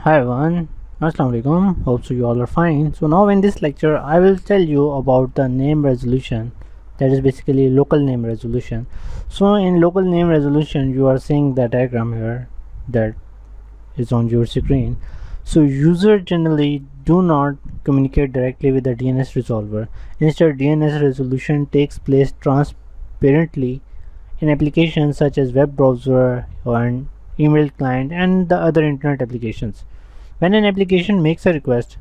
Hi everyone, Assalamu alaikum. Hope so you all are fine. So now in this lecture I will tell you about the name resolution, that is basically local name resolution. So in local name resolution you are seeing the diagram here that is on your screen. So user generally do not communicate directly with the DNS resolver. Instead, DNS resolution takes place transparently in applications such as web browser and email client and the other internet applications. When an application makes a request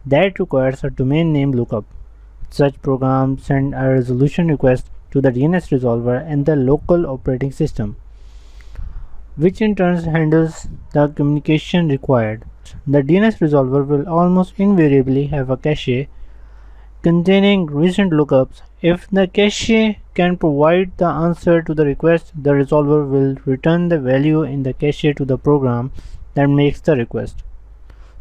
that requires a domain name lookup, such programs send a resolution request to the DNS resolver and the local operating system, which in turn handles the communication required. The DNS resolver will almost invariably have a cache containing recent lookups. If the cache can provide the answer to the request, the resolver will return the value in the cache to the program that makes the request.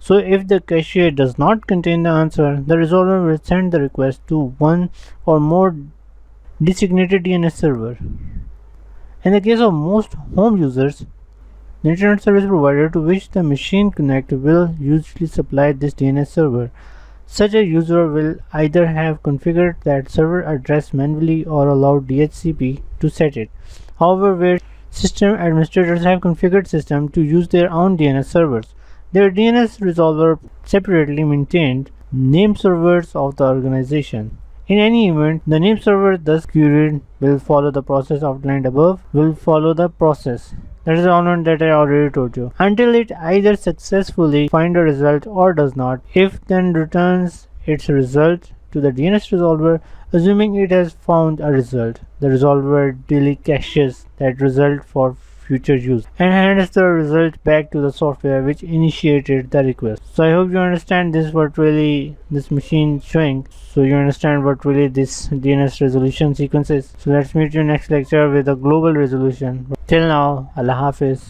So if the cache does not contain the answer, the resolver will send the request to one or more designated DNS server. In the case of most home users, the internet service provider to which the machine connects will usually supply this DNS server. Such a user will either have configured that server address manually or allowed DHCP to set it. However, where system administrators have configured system to use their own DNS servers, their DNS resolver separately maintained name servers of the organization. In any event, the name server thus queried will follow the process outlined above, will follow the process. That is the element that I already told you. Until it either successfully finds a result or does not, if then returns its result to the DNS resolver, assuming it has found a result. The resolver daily caches that result for future use and hands the result back to the software which initiated the request. So I hope you understand this, what really this machine showing, so you understand what really this DNS resolution sequence is. So let's meet you next lecture with a global resolution. Till now, Allah Hafiz.